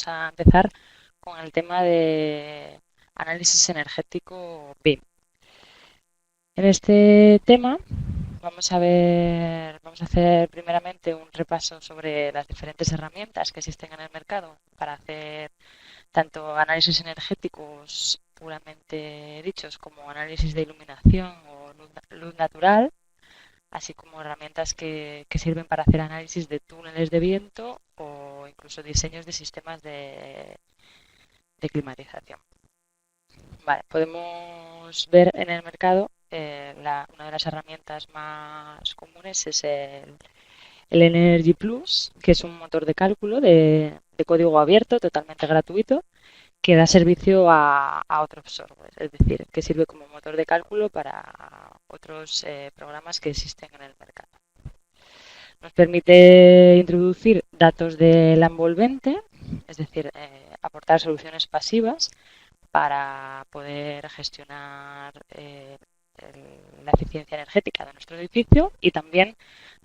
vamos a empezar con el tema de análisis energético BIM. En este tema vamos a hacer primeramente un repaso sobre las diferentes herramientas que existen en el mercado para hacer tanto análisis energéticos puramente dichos como análisis de iluminación o luz natural, así como herramientas que sirven para hacer análisis de túneles de viento o incluso diseños de sistemas de climatización. Vale, podemos ver en el mercado una de las herramientas más comunes es el Energy Plus, que es un motor de cálculo de código abierto, totalmente gratuito, que da servicio a otros softwares, es decir, que sirve como motor de cálculo para otros programas que existen en el mercado. Nos permite introducir datos de la envolvente, es decir, aportar soluciones pasivas para poder gestionar la eficiencia energética de nuestro edificio y también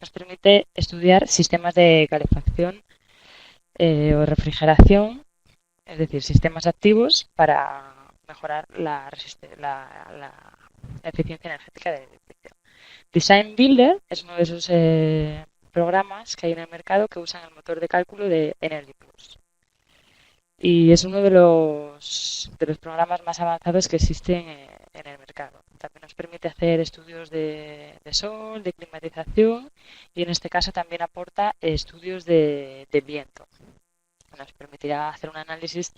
nos permite estudiar sistemas de calefacción o refrigeración, es decir, sistemas activos para mejorar la eficiencia energética del edificio. Design Builder es uno de esos programas que hay en el mercado que usan el motor de cálculo de Energy Plus. Y es uno de los programas más avanzados que existen en el mercado. También nos permite hacer estudios de sol, de climatización y en este caso también aporta estudios de viento. Nos permitirá hacer un análisis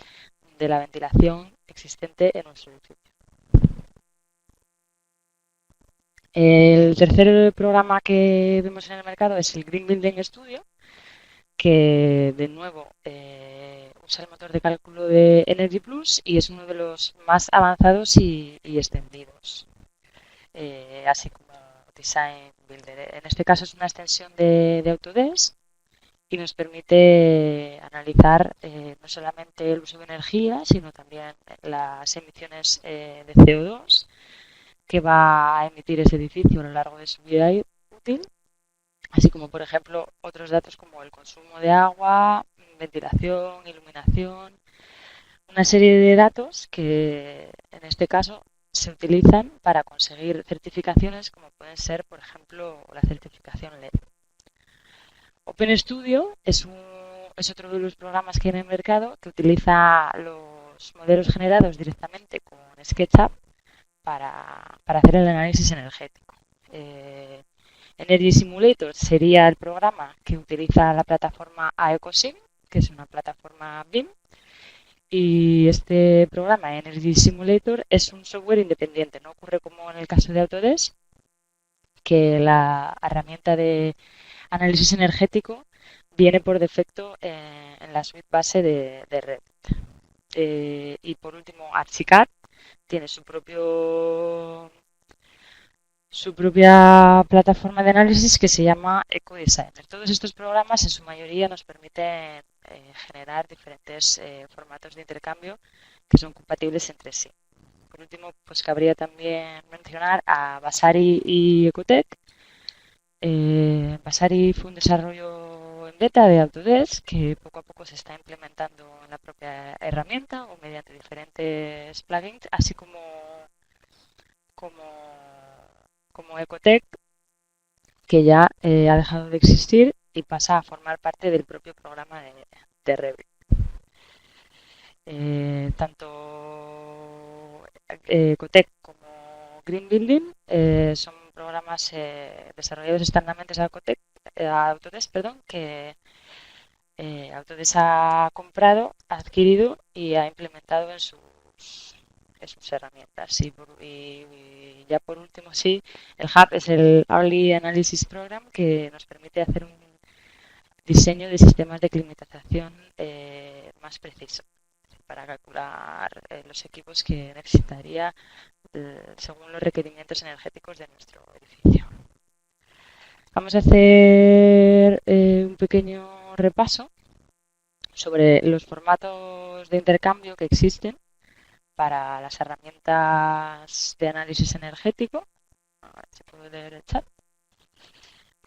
de la ventilación existente en nuestro edificio. El tercer programa que vemos en el mercado es el Green Building Studio, que de nuevo usa el motor de cálculo de Energy Plus y es uno de los más avanzados y extendidos, así como Design Builder. En este caso es una extensión de Autodesk y nos permite analizar no solamente el uso de energía, sino también las emisiones de CO2 que va a emitir ese edificio a lo largo de su vida útil, así como, por ejemplo, otros datos como el consumo de agua, ventilación, iluminación, una serie de datos que en este caso se utilizan para conseguir certificaciones como pueden ser, por ejemplo, la certificación LED. OpenStudio es otro de los programas que hay en el mercado que utiliza los modelos generados directamente con SketchUp para hacer el análisis energético. Energy Simulator sería el programa que utiliza la plataforma AEcoSim, que es una plataforma BIM, y este programa Energy Simulator es un software independiente. No ocurre como en el caso de Autodesk, que la herramienta de análisis energético viene por defecto en la suite base de Revit. Y por último, Archicad tiene su propia plataforma de análisis que se llama EcoDesigner. Todos estos programas en su mayoría nos permiten generar diferentes formatos de intercambio que son compatibles entre sí. Por último, pues cabría también mencionar a Vasari y Ecotec. Vasari fue un desarrollo en beta de Autodesk que poco a poco se está implementando en la propia herramienta o mediante diferentes plugins, así como, como Ecotec, que ya ha dejado de existir y pasa a formar parte del propio programa de Revit. Tanto Ecotec como Green Building son programas desarrollados externamente a Autodesk, que Autodesk ha comprado, ha adquirido y ha implementado en sus herramientas. Y ya por último, sí, el Hub es el Early Analysis Program que nos permite hacer un diseño de sistemas de climatización más preciso para calcular los equipos que necesitaría según los requerimientos energéticos de nuestro edificio. Vamos a hacer un pequeño repaso sobre los formatos de intercambio que existen para las herramientas de análisis energético. A ver si puedo leer el chat.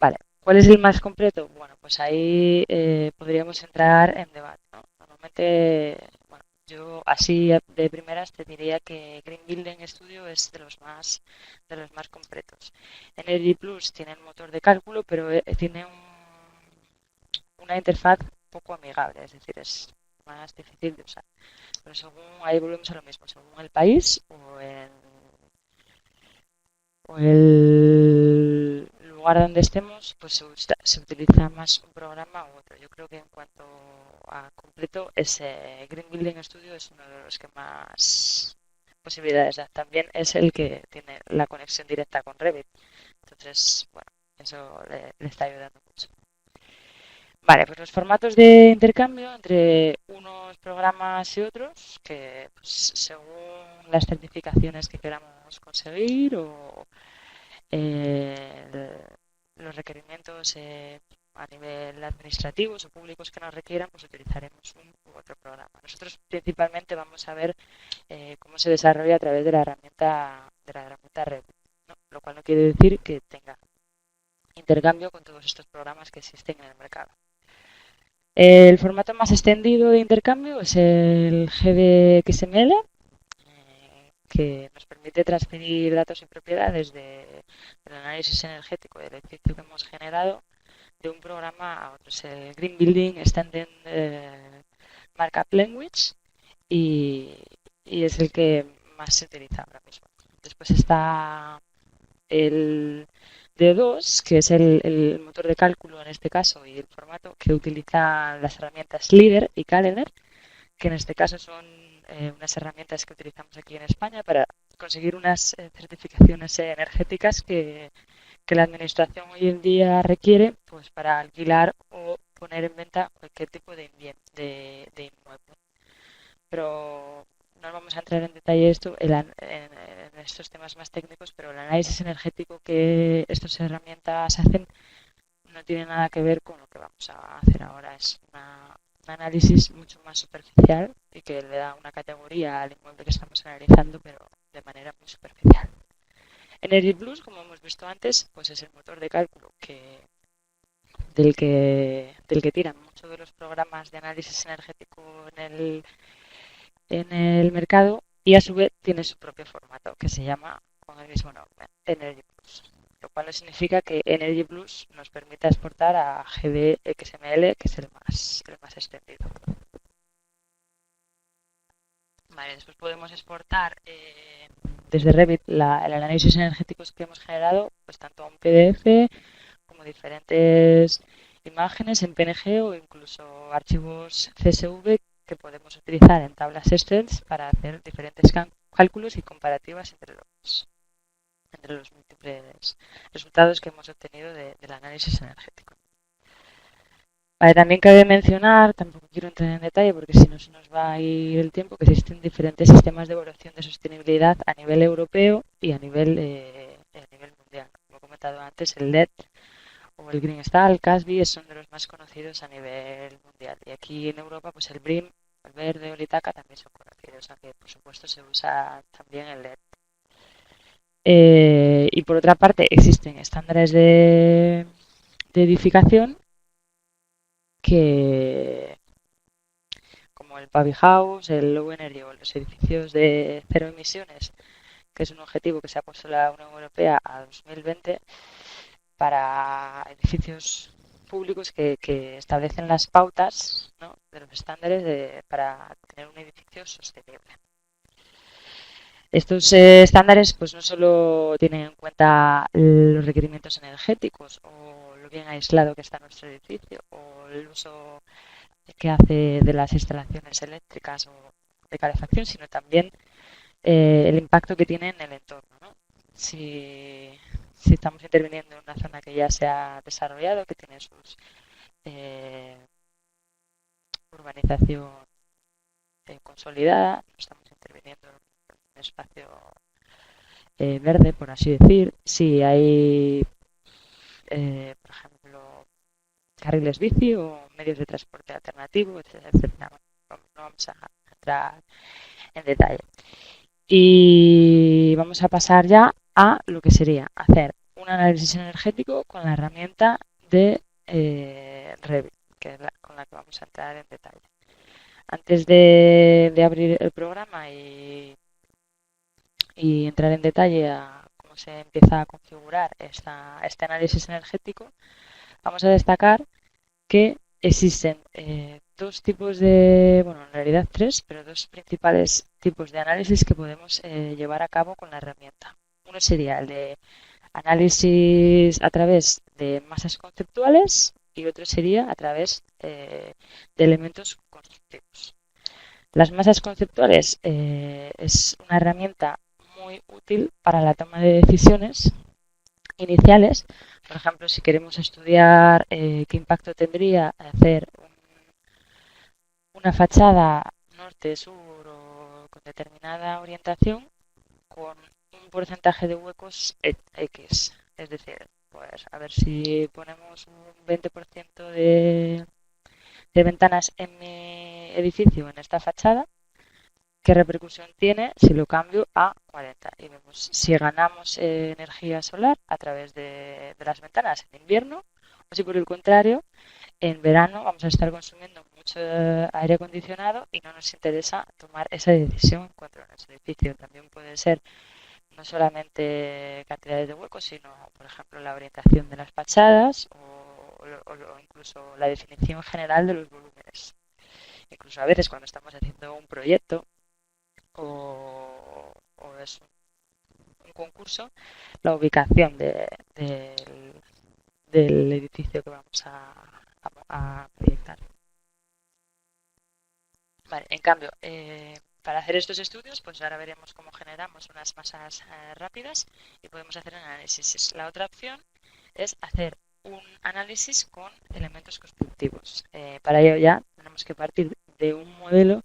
Vale, ¿cuál es el más completo? Bueno, pues ahí podríamos entrar en debate, ¿no? realmente, bueno, yo así de primeras te diría que Green Building Studio es de los más completos. Energy Plus tiene el motor de cálculo, pero tiene una interfaz poco amigable, es decir, es más difícil de usar. Pero según, ahí volvemos a lo mismo, según el país o el lugar donde estemos, pues se utiliza más un programa u otro. Yo creo que en cuanto a completo, ese Green Building Studio es uno de los que más posibilidades da. También es el que tiene la conexión directa con Revit. Entonces, bueno, eso le está ayudando mucho. Vale, pues los formatos de intercambio entre unos programas y otros, que pues, según las certificaciones que queramos conseguir o eh, los requerimientos a nivel administrativos o públicos que nos requieran, pues utilizaremos un u otro programa. Nosotros principalmente vamos a ver cómo se desarrolla a través de la herramienta Revit, ¿no? Lo cual no quiere decir que tenga intercambio con todos estos programas que existen en el mercado. El formato más extendido de intercambio es el GDXML, que nos permite transferir datos y propiedades del análisis energético del edificio que hemos generado de un programa a otro. Es el Green Building Standard Markup Language y, y es el que más se utiliza ahora mismo. Después está el D2, que es el motor de cálculo en este caso y el formato que utilizan las herramientas Leader y Calendar, que en este caso son unas herramientas que utilizamos aquí en España para conseguir unas certificaciones energéticas que la administración hoy en día requiere pues para alquilar o poner en venta cualquier tipo de inmueble. Pero no vamos a entrar en detalle en estos temas más técnicos, pero el análisis energético que estas herramientas hacen no tiene nada que ver con lo que vamos a hacer ahora. Es un análisis mucho más superficial y que le da una categoría al inmueble que estamos analizando, pero de manera muy superficial. Energy Plus, como hemos visto antes, pues es el motor de cálculo del que tiran muchos de los programas de análisis energético en el mercado y a su vez tiene su propio formato que se llama con el mismo nombre, Energy Plus. Lo cual no significa que Energy Plus nos permita exportar a GDXML, que es el más extendido. Vale, después podemos exportar desde Revit el análisis energético que hemos generado, pues tanto a un PDF como diferentes imágenes en PNG o incluso archivos CSV que podemos utilizar en tablas Excel para hacer diferentes cálculos y comparativas entre los múltiples resultados que hemos obtenido del análisis energético. Vale, también cabe mencionar, tampoco quiero entrar en detalle porque si no se nos va a ir el tiempo, que existen diferentes sistemas de evaluación de sostenibilidad a nivel europeo y a nivel mundial. Como he comentado antes, el LED o el Green Star, el CASB son de los más conocidos a nivel mundial. Y aquí en Europa, pues el BREEAM, el verde o el ITACA también son conocidos, aunque por supuesto se usa también el LED. Y por otra parte, existen estándares de edificación que, como el Pavy House, el Low Energy o los edificios de cero emisiones, que es un objetivo que se ha puesto la Unión Europea a 2020 para edificios públicos que establecen las pautas, ¿no?, de los estándares para tener un edificio sostenible. Estos estándares pues no solo tienen en cuenta los requerimientos energéticos o lo bien aislado que está nuestro edificio o el uso que hace de las instalaciones eléctricas o de calefacción, sino también el impacto que tiene en el entorno, ¿no? Si estamos interviniendo en una zona que ya se ha desarrollado, que tiene sus urbanización consolidada, no estamos interviniendo en un espacio verde, por así decir. Si hay, por ejemplo, carriles bici o medios de transporte alternativo, etcétera, etcétera. No vamos a entrar en detalle. Y vamos a pasar ya a lo que sería hacer un análisis energético con la herramienta de Revit, que es con la que vamos a entrar en detalle. Antes de abrir el programa y entrar en detalle a cómo se empieza a configurar este análisis energético, vamos a destacar que existen dos tipos bueno, en realidad tres, pero dos principales tipos de análisis que podemos llevar a cabo con la herramienta. Uno sería el de análisis a través de masas conceptuales y otro sería a través de elementos constructivos. Las masas conceptuales es una herramienta muy útil para la toma de decisiones iniciales. Por ejemplo, si queremos estudiar qué impacto tendría hacer una fachada norte-sur o con determinada orientación con un porcentaje de huecos X. Es decir, pues a ver si ponemos un 20% de ventanas en mi edificio en esta fachada, qué repercusión tiene si lo cambio a 40. Y vemos si ganamos energía solar a través de las ventanas en invierno o si por el contrario en verano vamos a estar consumiendo mucho aire acondicionado y no nos interesa tomar esa decisión en cuanto a nuestro edificio. También puede ser no solamente cantidades de huecos, sino, por ejemplo, la orientación de las fachadas o incluso la definición general de los volúmenes. Incluso a veces cuando estamos haciendo un proyecto o es un concurso, la ubicación del edificio que vamos a proyectar. Vale, en cambio, para hacer estos estudios, pues ahora veremos cómo generamos unas masas rápidas y podemos hacer un análisis. La otra opción es hacer un análisis con elementos constructivos. Para ello ya tenemos que partir de un modelo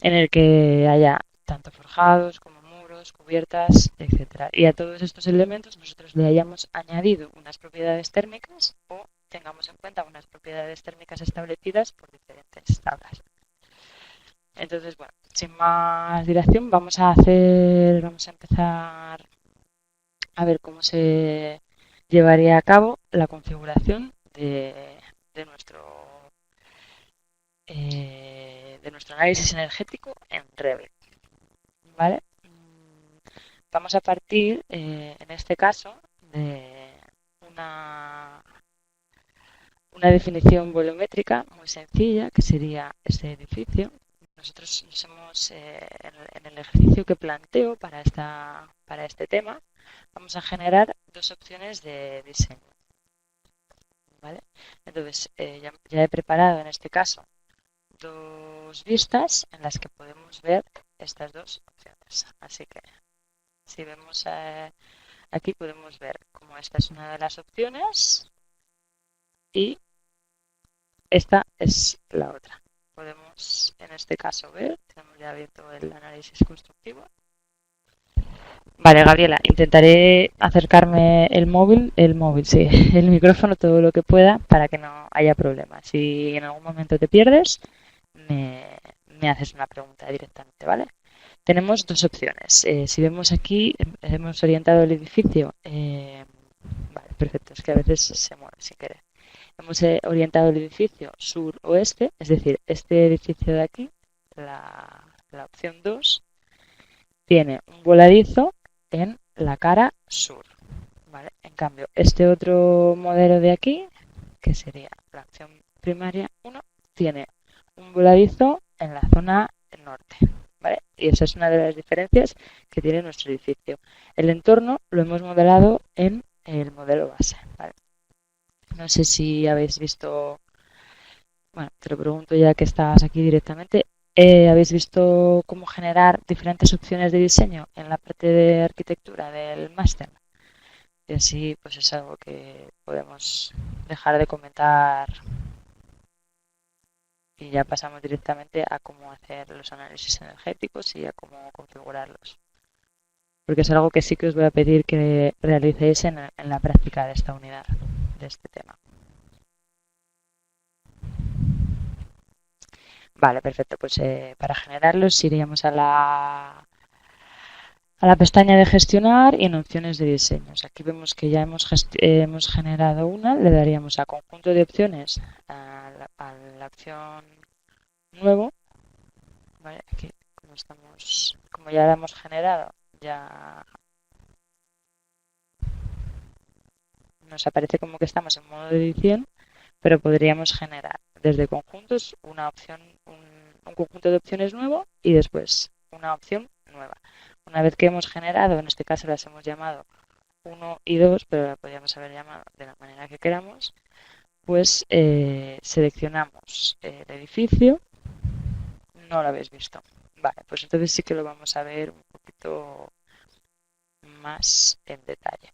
en el que haya tanto forjados como muros, cubiertas, etcétera. Y a todos estos elementos nosotros le hayamos añadido unas propiedades térmicas o tengamos en cuenta unas propiedades térmicas establecidas por diferentes tablas. Entonces, bueno, sin más dilación, vamos a empezar a ver cómo se llevaría a cabo la configuración de de nuestro análisis energético en Revit. ¿Vale? Vamos a partir, en este caso, de una definición volumétrica muy sencilla, que sería este edificio. Nosotros en el ejercicio que planteo para este tema, vamos a generar dos opciones de diseño. ¿Vale? Entonces, ya he preparado en este caso dos vistas en las que podemos ver estas dos opciones. Así que si vemos aquí podemos ver cómo esta es una de las opciones y esta es la otra. Podemos en este caso ver, tenemos ya abierto el análisis constructivo. Vale, Gabriela, intentaré acercarme el móvil, sí, el micrófono todo lo que pueda para que no haya problemas. Si en algún momento te pierdes, me haces una pregunta directamente, ¿vale? Tenemos dos opciones. Si vemos aquí, hemos orientado el edificio. Vale, perfecto, es que a veces se mueve sin querer. Hemos orientado el edificio sur-oeste, es decir, este edificio de aquí, la opción 2, tiene un voladizo en la cara sur. ¿Vale? En cambio, este otro modelo de aquí, que sería la opción primaria 1, tiene un voladizo en la zona norte. ¿Vale? Y esa es una de las diferencias que tiene nuestro edificio. El entorno lo hemos modelado en el modelo base. ¿Vale? No sé si habéis visto, bueno, te lo pregunto ya que estás aquí directamente, ¿habéis visto cómo generar diferentes opciones de diseño en la parte de arquitectura del máster? Y así pues es algo que podemos dejar de comentar y ya pasamos directamente a cómo hacer los análisis energéticos y a cómo configurarlos. Porque es algo que sí que os voy a pedir que realicéis en la práctica de esta unidad, de este tema. Vale, perfecto. Pues para generarlos iríamos a la pestaña de gestionar y en opciones de diseños. Aquí vemos que ya hemos generado una, le daríamos a conjunto de opciones a la opción nuevo ¿vale? Aquí, como ya la hemos generado, ya nos aparece como que estamos en modo de edición, pero podríamos generar desde conjuntos una opción, un conjunto de opciones nuevo y después una opción nueva. Una vez que hemos generado, en este caso las hemos llamado uno y 2, pero la podríamos haber llamado de la manera que queramos, pues seleccionamos el edificio. No lo habéis visto. Vale, pues entonces sí que lo vamos a ver un poquito más en detalle.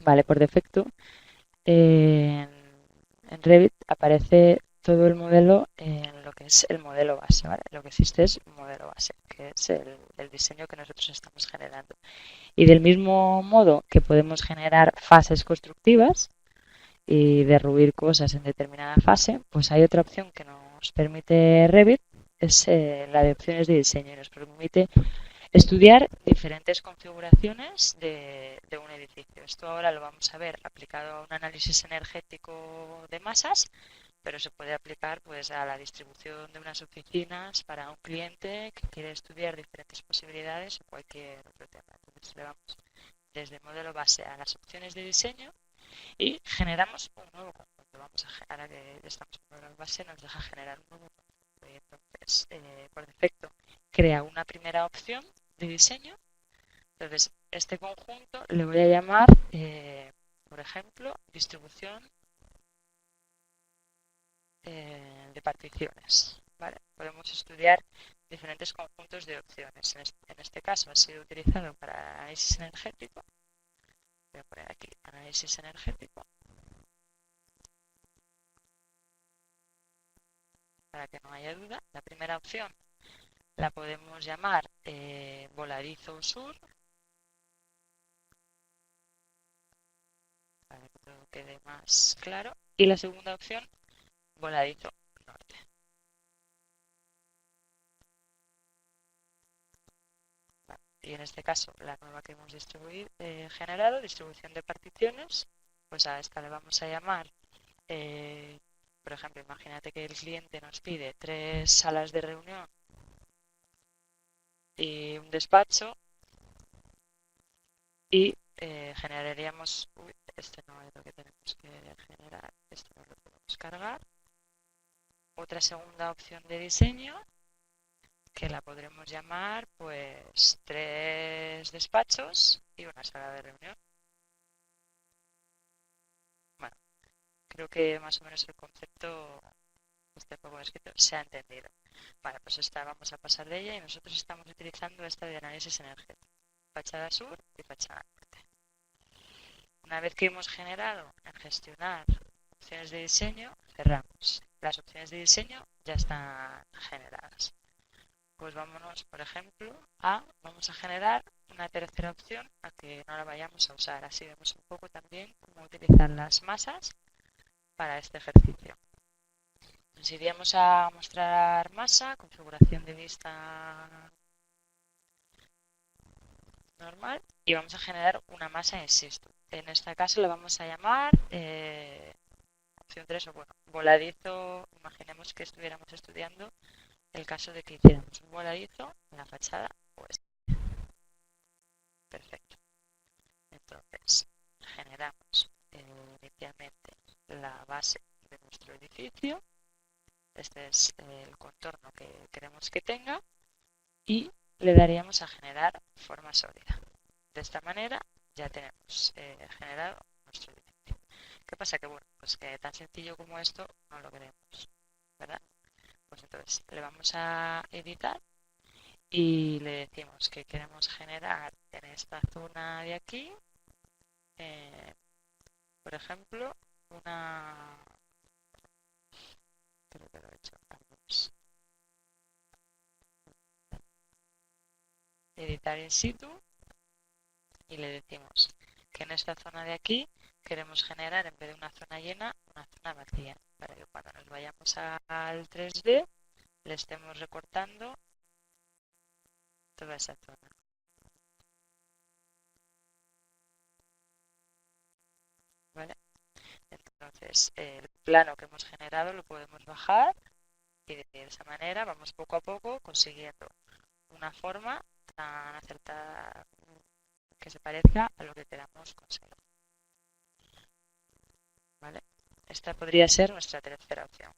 Vale, por defecto en, en Revit aparece todo el modelo en lo que es el modelo base, ¿vale? Lo que existe es un modelo base, que es el diseño que nosotros estamos generando. Y del mismo modo que podemos generar fases constructivas y derruir cosas en determinada fase, pues hay otra opción que nos permite Revit, es la de opciones de diseño y nos permite estudiar diferentes configuraciones de un edificio. Esto ahora lo vamos a ver aplicado a un análisis energético de masas, pero se puede aplicar pues a la distribución de unas oficinas para un cliente que quiere estudiar diferentes posibilidades o cualquier otro tema. Entonces le vamos desde el modelo base a las opciones de diseño y generamos un nuevo conjunto. Ahora que estamos en el modelo base nos deja generar un nuevo conjunto. Y entonces, por defecto, crea una primera opción de diseño. Entonces, este conjunto le voy a llamar, por ejemplo, distribución de particiones. ¿Vale? Podemos estudiar diferentes conjuntos de opciones. En este caso ha sido utilizado para análisis energético. Voy a poner aquí análisis energético para que no haya duda. La primera opción la podemos llamar voladizo sur, para que todo quede más claro. Y la segunda opción, voladizo norte. Y en este caso, la nueva que hemos generado, distribución de particiones, pues a esta le vamos a llamar, por ejemplo, imagínate que el cliente nos pide 3 salas de reunión y un despacho y generaríamos, este no es lo que tenemos que generar, esto no lo podemos cargar. Otra segunda opción de diseño que la podremos llamar pues 3 despachos y una sala de reunión. Bueno, creo que más o menos el concepto este poco escrito se ha entendido. Vale, pues esta vamos a pasar de ella y nosotros estamos utilizando esta de análisis energético. Fachada sur y fachada norte. Una vez que hemos generado en gestionar opciones de diseño, cerramos. Las opciones de diseño ya están generadas. Pues vámonos, por ejemplo, vamos a generar una tercera opción a que no la vayamos a usar. Así vemos un poco también cómo utilizar las masas para este ejercicio. Nos iríamos a mostrar masa, configuración de vista normal y vamos a generar una masa in situ. En este caso le vamos a llamar opción 3 o bueno, voladizo. Imaginemos que estuviéramos estudiando el caso de que hiciéramos un voladizo en la fachada oeste. Perfecto. Entonces, generamos inicialmente la base de nuestro edificio. Este es el contorno que queremos que tenga y le daríamos a generar forma sólida. De esta manera ya tenemos generado nuestro edificio. ¿Qué pasa? Que bueno, pues que tan sencillo como esto no lo queremos, ¿verdad? Pues entonces le vamos a editar y le decimos que queremos generar en esta zona de aquí, por ejemplo, creo que lo he hecho antes, editar in situ y le decimos que en esta zona de aquí queremos generar en vez de una zona llena, una zona vacía, para que cuando nos vayamos al 3D le estemos recortando toda esa zona. ¿Vale? Entonces, el plano que hemos generado lo podemos bajar Y de esa manera vamos poco a poco consiguiendo una forma tan acertada que se parezca a lo que queramos conseguir. ¿Vale? Esta podría ser nuestra tercera opción.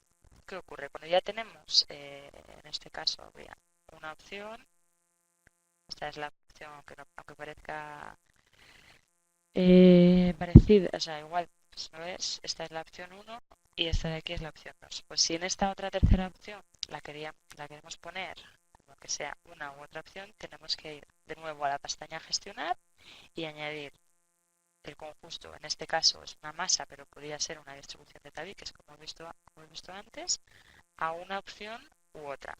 ¿Qué ocurre? Cuando ya tenemos, en este caso, habría una opción. Esta es la opción, aunque parezca parecida, o sea, igual, pues, ¿no ves? Esta es la opción uno y esta de aquí es la opción 2. Pues si en esta otra tercera opción la queremos poner como que sea una u otra opción, tenemos que ir de nuevo a la pestaña gestionar y añadir el conjunto. En este caso es una masa, pero podría ser una distribución de tabiques, como he visto antes, a una opción u otra.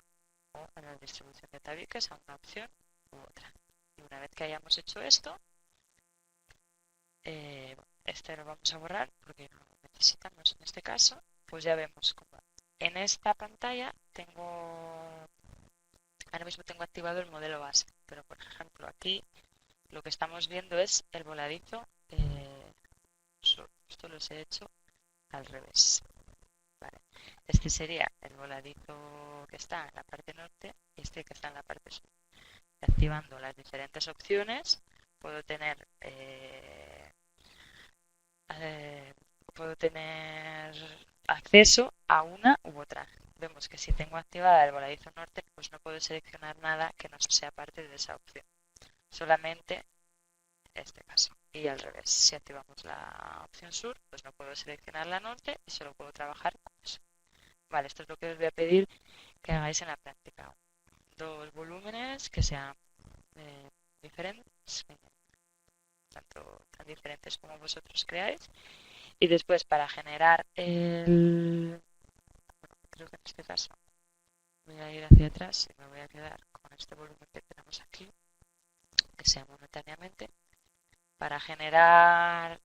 O a la distribución de tabiques a una opción u otra. Y una vez que hayamos hecho esto, este lo vamos a borrar porque no lo necesitamos en este caso. Pues ya vemos como en esta pantalla ahora mismo tengo activado el modelo base, pero por ejemplo aquí lo que estamos viendo es el voladizo. Esto lo he hecho al revés. Vale. Este sería el voladizo que está en la parte norte y este que está en la parte sur. Activando las diferentes opciones puedo tener eh, puedo tener acceso a una u otra. Vemos que si tengo activada el voladizo norte, pues no puedo seleccionar nada que no sea parte de esa opción. Solamente este caso. Y al revés, si activamos la opción sur, pues no puedo seleccionar la norte y solo puedo trabajar con eso. Vale, esto es lo que os voy a pedir que hagáis en la práctica. Dos volúmenes que sean diferentes, tan diferentes como vosotros creáis. Y después para generar creo que en este caso voy a ir hacia atrás y me voy a quedar con este volumen que tenemos aquí, que sea momentáneamente, para generar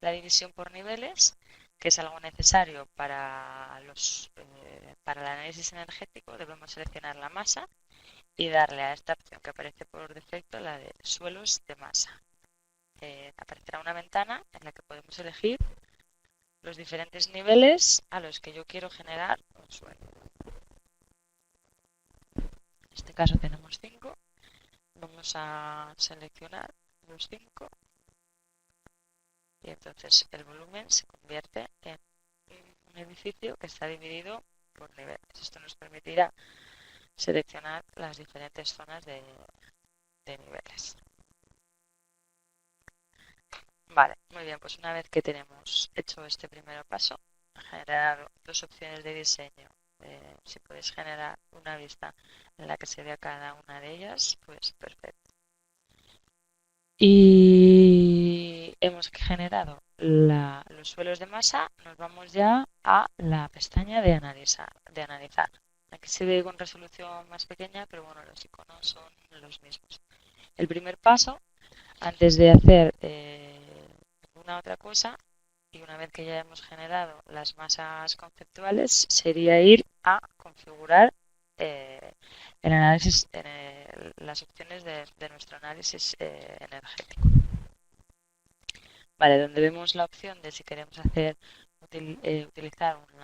la división por niveles, que es algo necesario para el análisis energético. Debemos seleccionar la masa y darle a esta opción que aparece por defecto, la de suelos de masa. Aparecerá una ventana en la que podemos elegir los diferentes niveles a los que yo quiero generar un suelo. En este caso tenemos 5. Vamos a seleccionar los 5 y entonces el volumen se convierte en un edificio que está dividido por niveles. Esto nos permitirá seleccionar las diferentes zonas de niveles. Vale, muy bien, pues una vez que tenemos hecho este primer paso, generar dos opciones de diseño. Si podéis generar una vista en la que se vea cada una de ellas, pues perfecto. Y hemos generado los suelos de masa, nos vamos ya a la pestaña de analizar. Aquí se ve con resolución más pequeña, pero bueno, los iconos son los mismos. El primer paso, antes de hacer ninguna otra cosa, y una vez que ya hemos generado las masas conceptuales, sería ir a configurar el análisis, las opciones de nuestro análisis energético. Vale, donde vemos la opción de si queremos utilizar un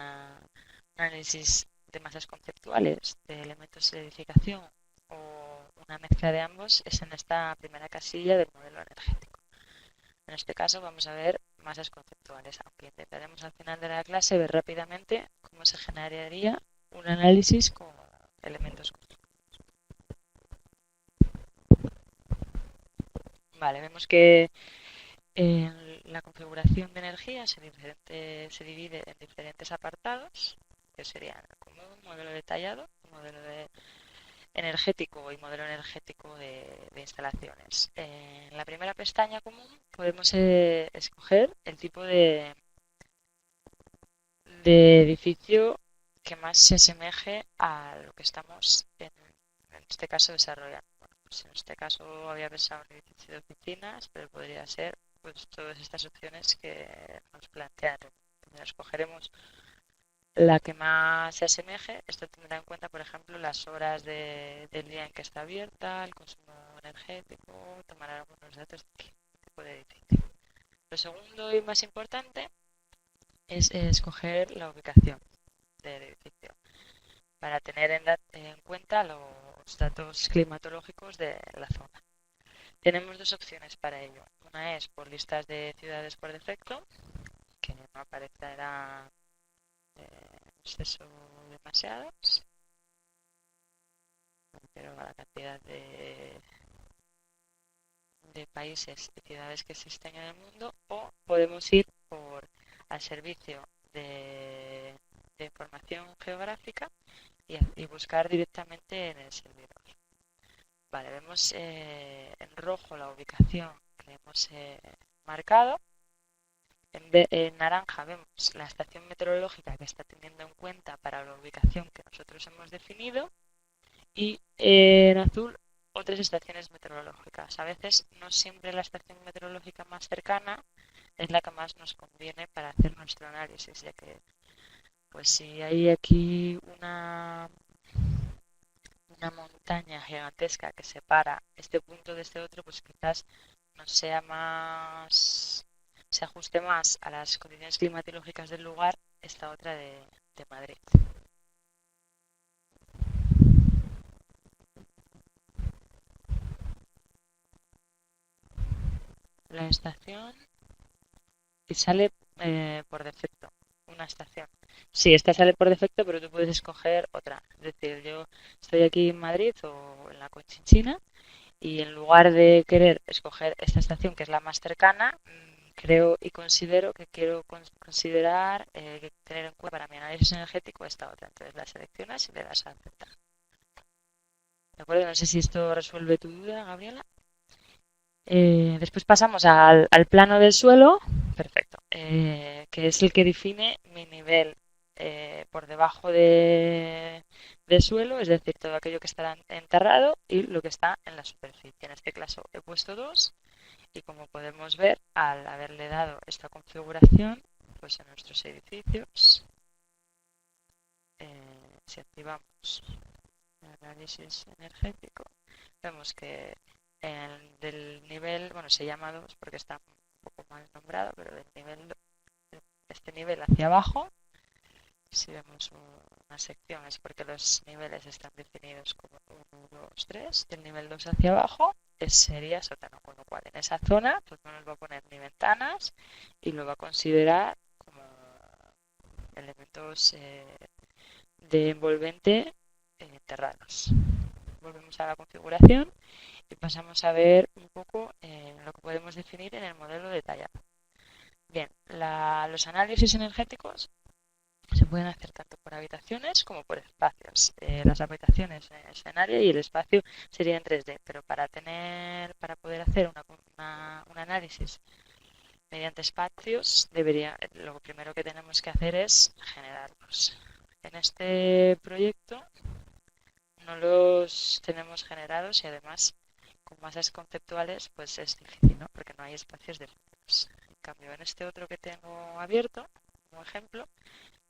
análisis de masas conceptuales, de elementos de edificación o una mezcla de ambos, es en esta primera casilla del modelo energético. En este caso vamos a ver masas conceptuales, aunque intentaremos al final de la clase ver rápidamente cómo se generaría un análisis con elementos conceptuales. Vale, vemos que la configuración de energía se divide en diferentes apartados, que serían el común, modelo detallado, modelo energético y modelo energético de instalaciones. En la primera pestaña común podemos escoger el tipo de edificio que más se asemeje a lo que estamos en este caso desarrollando. Bueno, pues en este caso había pensado en un edificio de oficinas, pero podría ser pues todas estas opciones que nos plantearon. Primero escogeremos la que más se asemeje. Esto tendrá en cuenta, por ejemplo, las horas del día en que está abierta, el consumo energético, tomar algunos datos de qué tipo de edificio. Lo segundo y más importante es escoger la ubicación. del edificio, para tener en cuenta los datos climatológicos de la zona. Tenemos dos opciones para ello. Una es por listas de ciudades por defecto, que no aparecerá exceso demasiadas, pero a la cantidad de países y ciudades que existen en el mundo, o podemos ir al servicio de información geográfica y buscar directamente en el servidor. Vale, vemos en rojo la ubicación que hemos marcado. En naranja vemos la estación meteorológica que está teniendo en cuenta para la ubicación que nosotros hemos definido, y en azul otras estaciones meteorológicas. A veces no siempre la estación meteorológica más cercana es la que más nos conviene para hacer nuestro análisis, ya que pues si hay aquí una montaña gigantesca que separa este punto de este otro, pues quizás nos sea más, se ajuste más a las condiciones climatológicas del lugar esta otra de Madrid. La estación y sale por defecto una estación. Sí, esta sale por defecto, pero tú puedes escoger otra. Es decir, yo estoy aquí en Madrid o en la Conchinchina y en lugar de querer escoger esta estación que es la más cercana, creo y considero que quiero considerar que tener en cuenta para mi análisis energético esta otra. Entonces la seleccionas y le das a aceptar. ¿De acuerdo? No sé si esto resuelve tu duda, Gabriela. Después pasamos al plano del suelo, perfecto, que es el que define mi nivel por debajo de suelo, es decir, todo aquello que está enterrado y lo que está en la superficie. En este caso he puesto 2 y como podemos ver, al haberle dado esta configuración, pues en nuestros edificios, si activamos el análisis energético, vemos que del nivel, bueno, se llama 2 porque está un poco mal nombrado, pero del nivel, este nivel hacia abajo, si vemos una sección es porque los niveles están definidos como 1, 2, 3, del nivel 2 hacia abajo sería sótano, con lo cual en esa zona pues no nos va a poner ni ventanas y lo va a considerar como elementos de envolvente enterrados. Volvemos a la configuración y pasamos a ver un poco lo que podemos definir en el modelo detallado. Bien, los análisis energéticos se pueden hacer tanto por habitaciones como por espacios. Las habitaciones es en área y el espacio sería en 3D, pero para poder hacer un análisis mediante espacios, lo primero que tenemos que hacer es generarlos. En este proyecto no los tenemos generados y además con masas conceptuales pues es difícil, ¿no? Porque no hay espacios definidos. En cambio, en este otro que tengo abierto, como ejemplo,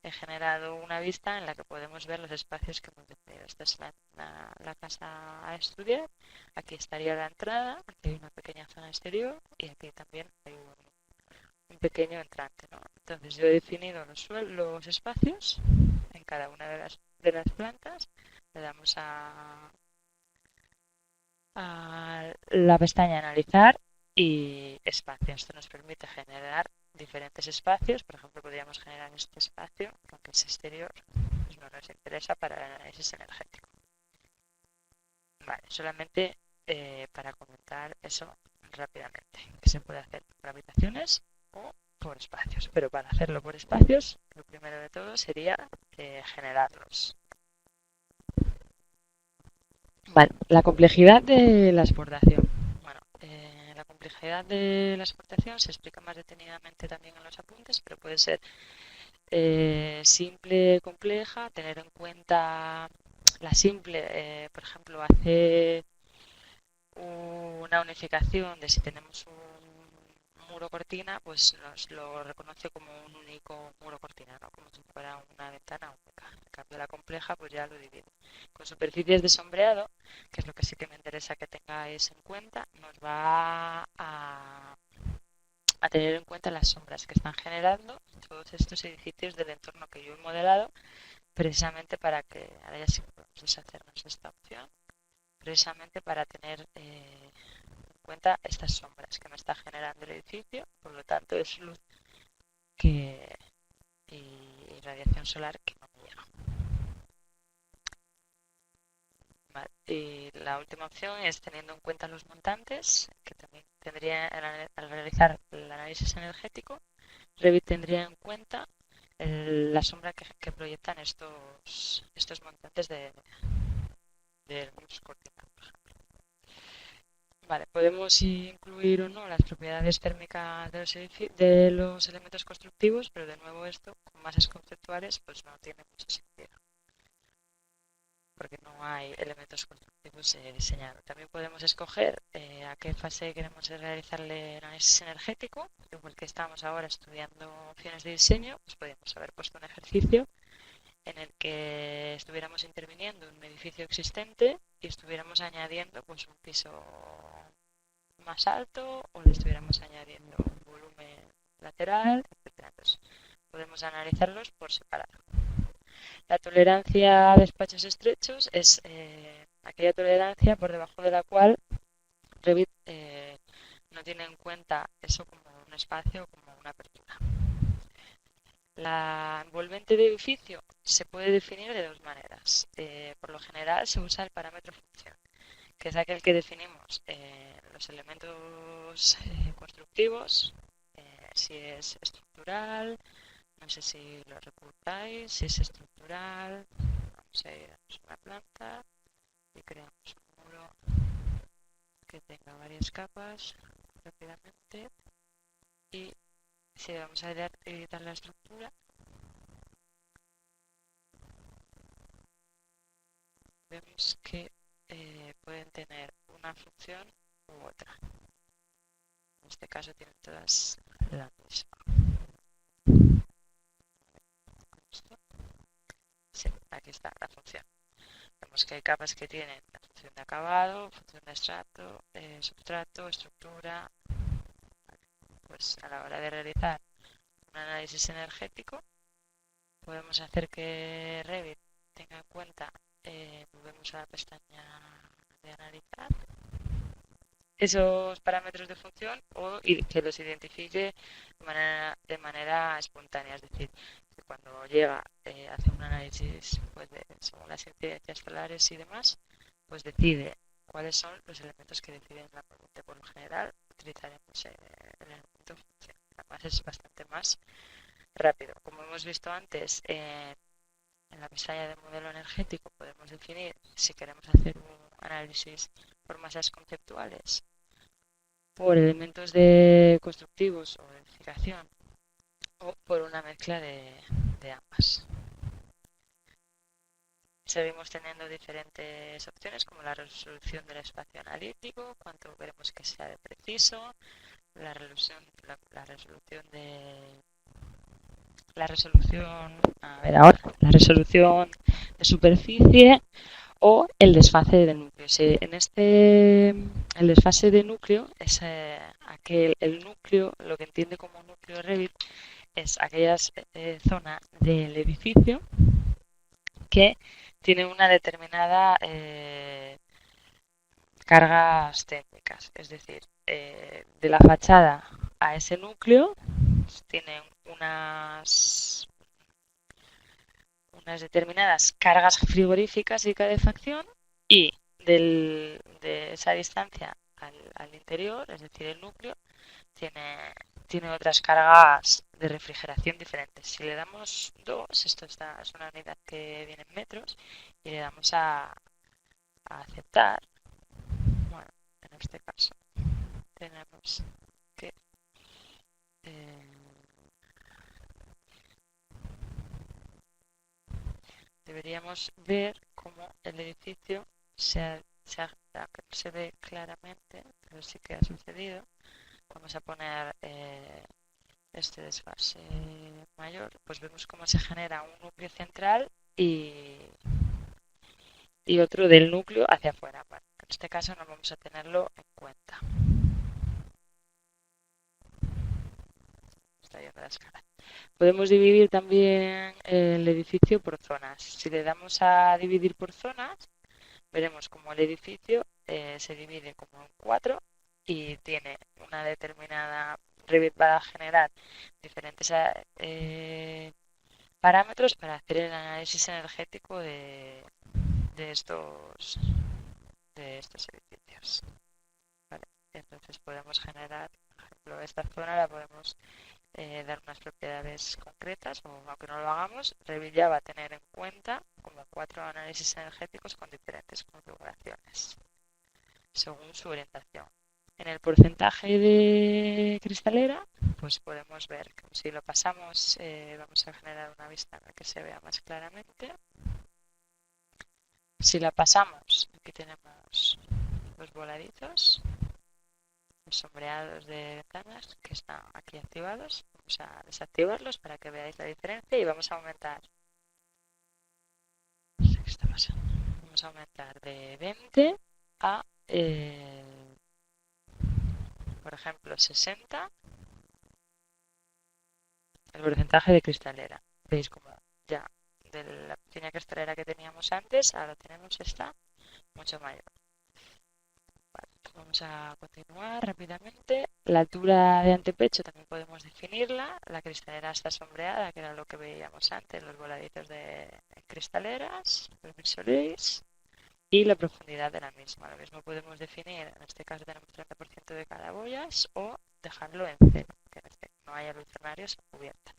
he generado una vista en la que podemos ver los espacios que hemos definido. Esta es la casa a estudiar, aquí estaría la entrada, aquí hay una pequeña zona exterior y aquí también hay un pequeño entrante, ¿no? Entonces yo he definido los espacios en cada una de las plantas, le damos a la pestaña analizar y espacio. Esto nos permite generar diferentes espacios. Por ejemplo, podríamos generar este espacio, aunque es exterior, pues no nos interesa para el análisis energético. Vale, solamente para comentar eso rápidamente, que se puede hacer por habitaciones o por espacios. Pero para hacerlo por espacios, lo primero de todo sería generarlos. Vale, la complejidad de la exportación. Bueno, la complejidad de la exportación se explica más detenidamente también en los apuntes, pero puede ser simple, compleja, tener en cuenta la simple, por ejemplo, hacer una unificación de si tenemos un muro cortina, pues nos lo reconoce como un único muro cortina, ¿no? Como si fuera una ventana única. En cambio, la compleja, pues ya lo divide. Con superficies de sombreado, que es lo que sí que me interesa que tengáis en cuenta, nos va a tener en cuenta las sombras que están generando todos estos edificios del entorno que yo he modelado precisamente para que, ahora ya sí podemos deshacernos de esta opción, precisamente para tener en cuenta estas sombras que me está generando el edificio, por lo tanto es luz que, y radiación solar que no me llega. Vale. Y la última opción es teniendo en cuenta los montantes, que también tendría, al realizar el análisis energético, Revit tendría en cuenta la sombra que proyectan estos montantes del luz cortina, por ejemplo. Vale, podemos incluir o no las propiedades térmicas de los elementos constructivos, pero de nuevo esto, con masas conceptuales, pues no tiene mucho sentido, porque no hay elementos constructivos diseñados. También podemos escoger a qué fase queremos realizarle el análisis energético, igual que estamos ahora estudiando opciones de diseño, pues podríamos haber puesto un ejercicio en el que estuviéramos interviniendo en un edificio existente y estuviéramos añadiendo pues un piso más alto o le estuviéramos añadiendo un volumen lateral, etc. Entonces, podemos analizarlos por separado. La tolerancia a despachos estrechos es aquella tolerancia por debajo de la cual Revit no tiene en cuenta eso como un espacio o como una apertura. La envolvente de edificio se puede definir de dos maneras. Por lo general se usa el parámetro función, que es aquel que definimos los elementos constructivos, si es estructural, no sé si lo recortáis, si es estructural, vamos a ir a una planta y creamos un muro que tenga varias capas rápidamente y si vamos a editar la estructura, vemos que pueden tener una función u otra. En este caso tienen todas la misma. Sí, aquí está la función. Vemos que hay capas que tienen la función de acabado, función de estrato, substrato, estructura. Pues a la hora de realizar un análisis energético, podemos hacer que Revit tenga en cuenta, volvemos a la pestaña de analizar, esos parámetros de función o que los identifique de manera espontánea, es decir, que cuando llega a hacer un análisis pues según las incidencias solares y demás, pues decide cuáles son los elementos que deciden la corriente. Por lo general utilizaremos el elemento función. Además es bastante más rápido. Como hemos visto antes, en la pestaña de modelo energético podemos definir si queremos hacer un análisis por masas conceptuales, por elementos constructivos o de edificación, o por una mezcla de ambas. Seguimos teniendo diferentes opciones como la resolución del espacio analítico, cuánto queremos que sea de preciso, la resolución la resolución de superficie o el desfase del núcleo. El desfase de núcleo es el núcleo, lo que entiende como núcleo Revit, es aquella zona del edificio que tiene una determinada cargas técnicas, es decir, de la fachada a ese núcleo tienen unas determinadas cargas frigoríficas y calefacción y de esa distancia al interior, es decir, el núcleo, tiene otras cargas de refrigeración diferentes. Si le damos 2, esto es una unidad que viene en metros, y le damos a aceptar, bueno, en este caso tenemos que deberíamos ver cómo el edificio aunque no se ve claramente, pero sí que ha sucedido. Vamos a poner este desfase mayor, pues vemos cómo se genera un núcleo central y otro del núcleo hacia afuera. Bueno, en este caso no vamos a tenerlo en cuenta. Está yendo de la escala. Podemos dividir también el edificio por zonas. Si le damos a dividir por zonas, veremos como el edificio se divide como en 4 y tiene una determinada Revit va a generar diferentes parámetros para hacer el análisis energético de estos, de estos edificios. ¿Vale? Entonces podemos generar, por ejemplo, esta zona la podemos dar unas propiedades concretas, o aunque no lo hagamos, Revit ya va a tener en cuenta como 4 análisis energéticos con diferentes configuraciones, según su orientación. En el porcentaje de cristalera, pues podemos ver que si lo pasamos, vamos a generar una vista en la que se vea más claramente. Si la pasamos, aquí tenemos los voladizos, los sombreados de ventanas que están aquí activados. Vamos a desactivarlos para que veáis la diferencia y vamos a aumentar. No sé qué está pasando. Vamos a aumentar de 20 a, por ejemplo, 60 el porcentaje de cristalera. Veis como ya de la pequeña cristalera que teníamos antes, ahora tenemos esta mucho mayor. Vale, vamos a continuar rápidamente. La altura de antepecho también podemos definirla. La cristalera está sombreada, que era lo que veíamos antes, los voladizos de cristaleras, los bisolís, y la profundidad de la misma. Lo mismo podemos definir, en este caso tenemos 30% de calaboyas, o dejarlo en cero, que no haya lucernarios cubierta.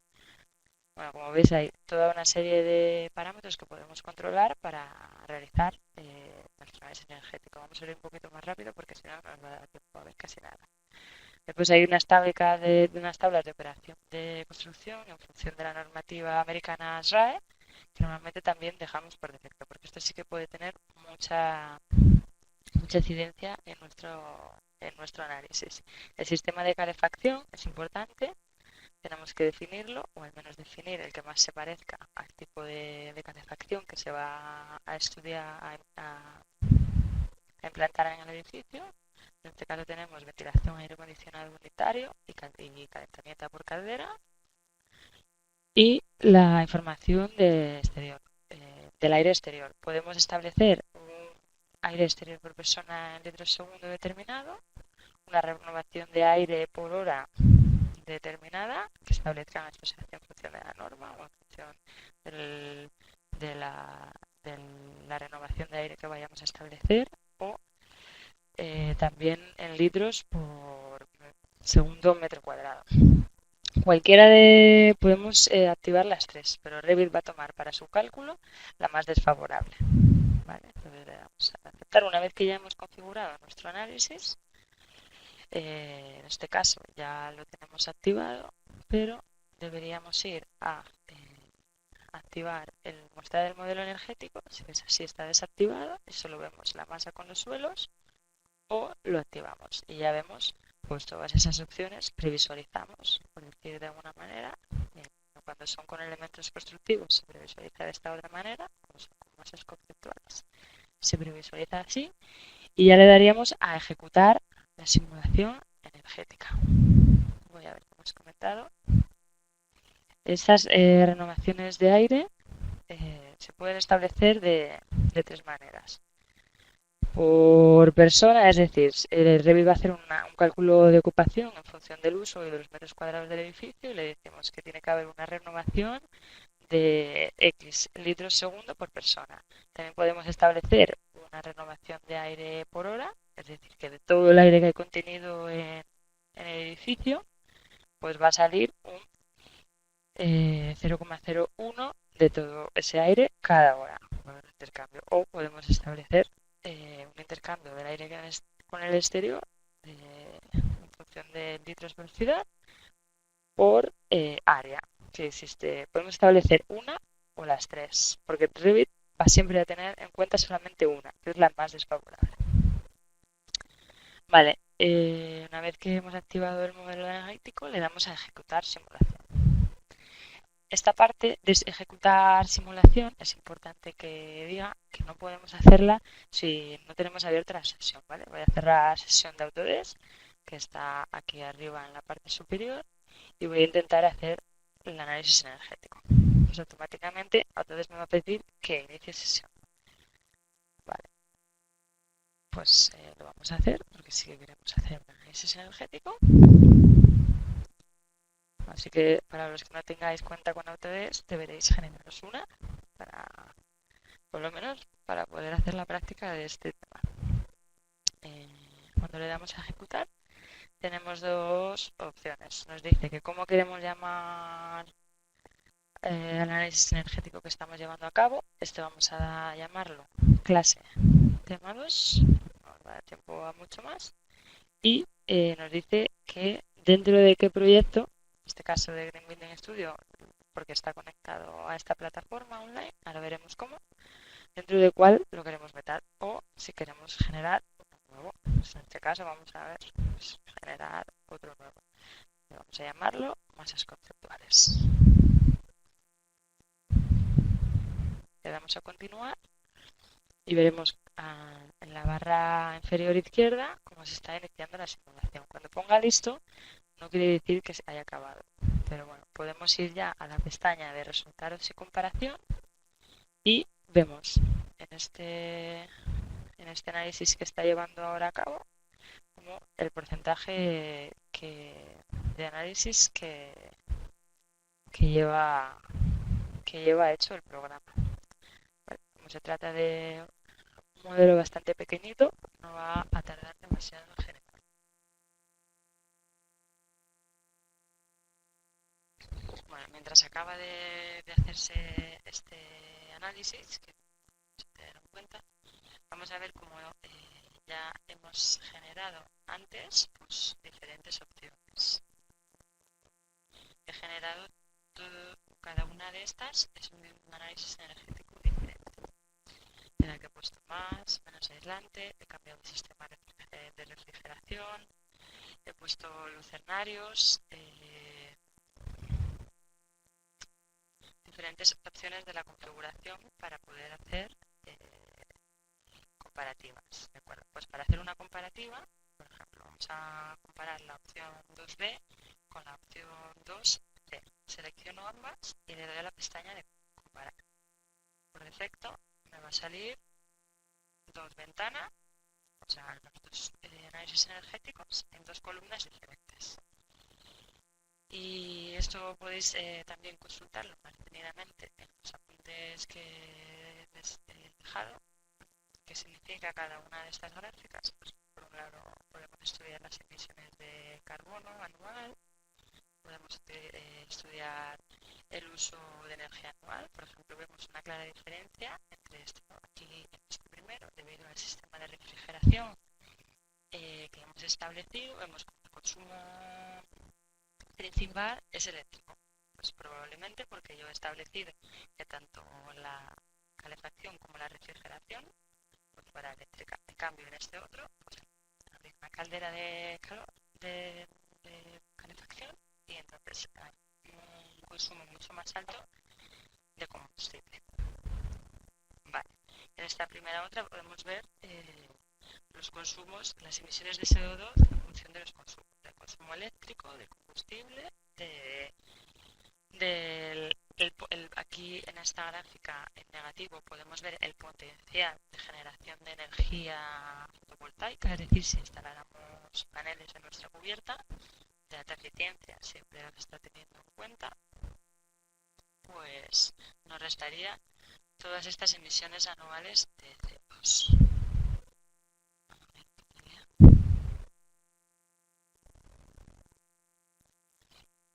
Bueno, como veis hay toda una serie de parámetros que podemos controlar para realizar nuestro análisis energético. Vamos a ir un poquito más rápido porque si no nos va a dar tiempo a ver casi nada. Después hay unas tablas de operación de construcción en función de la normativa americana SRAE, que normalmente también dejamos por defecto, porque esto sí que puede tener mucha incidencia en nuestro análisis. El sistema de calefacción es importante. Tenemos que definirlo, o al menos definir el que más se parezca al tipo de calefacción que se va a estudiar, a implantar en el edificio. En este caso tenemos ventilación, aire acondicionado unitario y calentamiento por caldera. Y la información del aire exterior. Podemos establecer un aire exterior por persona en litros segundo determinado, una renovación de aire por hora determinada que establezcan esto en función de la norma o en función de la renovación de aire que vayamos a establecer, o también en litros por segundo metro cuadrado. Podemos activar las tres, pero Revit va a tomar para su cálculo la más desfavorable. ¿Vale? Entonces le damos a aceptar. Una vez que ya hemos configurado nuestro análisis, en este caso ya lo tenemos activado, pero deberíamos ir a activar el mostrar del modelo energético. Si está desactivado y solo vemos la masa con los suelos, o lo activamos y ya vemos pues todas esas opciones, previsualizamos, por decir de alguna manera. Cuando son con elementos constructivos se previsualiza de esta otra manera, cuando son con masas conceptuales se previsualiza así, y ya le daríamos a ejecutar la simulación energética. Voy a ver cómo has comentado. Esas renovaciones de aire se pueden establecer de tres maneras. Por persona, es decir, el Revit va a hacer un cálculo de ocupación en función del uso y de los metros cuadrados del edificio, y le decimos que tiene que haber una renovación de X litros segundo por persona. También podemos establecer una renovación de aire por hora, es decir, que de todo el aire que hay contenido en el edificio, pues va a salir un 0,01 de todo ese aire cada hora con el intercambio. O podemos establecer un intercambio del aire con el exterior en función de litros por ciudad por área. Si existe, podemos establecer una o las tres, porque Revit va siempre a tener en cuenta solamente una, que es la más desfavorable. Vale, una vez que hemos activado el modelo analítico, le damos a ejecutar simulación. Esta parte de ejecutar simulación es importante que diga que no podemos hacerla si no tenemos abierta la sesión, ¿vale? Voy a cerrar la sesión de Autodesk, que está aquí arriba en la parte superior, y voy a intentar hacer el análisis energético. Pues automáticamente entonces me va a pedir que inicie sesión. Vale, pues lo vamos a hacer porque sí que queremos hacer un análisis energético. Así que para los que no tengáis cuenta con Autodesk deberéis generaros una para, por lo menos, para poder hacer la práctica de este tema. Cuando le damos a ejecutar tenemos dos opciones. Nos dice que cómo queremos llamar el análisis energético que estamos llevando a cabo. Este vamos a llamarlo clase tema 2. No nos va a dar tiempo a mucho más. Y nos dice que dentro de qué proyecto, en este caso de Green Building Studio, porque está conectado a esta plataforma online, ahora veremos cómo, dentro de cuál lo queremos meter o si queremos generar uno nuevo. Pues en este caso vamos a ver pues, generar otro nuevo. Vamos a llamarlo masas conceptuales. Le damos a continuar y veremos en la barra inferior izquierda cómo se está iniciando la simulación. Cuando ponga listo no quiere decir que se haya acabado, pero bueno, podemos ir ya a la pestaña de resultados y comparación y vemos en este análisis que está llevando ahora a cabo como el porcentaje de análisis que lleva hecho el programa. Vale, como se trata de un modelo bastante pequeñito, no va a tardar demasiado en generar. Bueno, mientras acaba de hacerse este análisis, que se tener en cuenta, vamos a ver cómo ya hemos generado antes pues, diferentes opciones. He generado cada una de estas, es un análisis energético diferente, en el que he puesto más, menos aislante, he cambiado el sistema de refrigeración, he puesto lucernarios, diferentes opciones de la configuración para poder hacer comparativas. ¿De acuerdo? Pues para hacer una comparativa, por ejemplo, vamos a comparar la opción 2B con la opción 2C. Selecciono ambas y le doy a la pestaña de comparar. Por defecto me va a salir dos ventanas, o sea, los dos análisis energéticos en dos columnas diferentes. Y esto podéis también consultarlo más detenidamente en los apuntes que les he dejado, que significa cada una de estas gráficas. Pues, por un lado, podemos estudiar las emisiones de carbono anual, podemos estudiar el uso de energía anual. Por ejemplo, vemos una clara diferencia entre esto aquí en este primero, debido al sistema de refrigeración que hemos establecido. Vemos que el consumo principal es eléctrico. Pues probablemente porque yo he establecido que tanto la calefacción como la refrigeración pues fuera eléctrica. En cambio, en este otro, pues hay una caldera de calor, de calefacción, y entonces hay un consumo mucho más alto de combustible. Vale. En esta primera otra podemos ver los consumos, las emisiones de CO2 en función de los consumos, del consumo eléctrico, de combustible, aquí en esta gráfica en negativo podemos ver el potencial de generación de energía fotovoltaica, es decir, si instaláramos paneles en nuestra cubierta de alta eficiencia, siempre lo que está teniendo en cuenta, pues nos restaría todas estas emisiones anuales de CO2.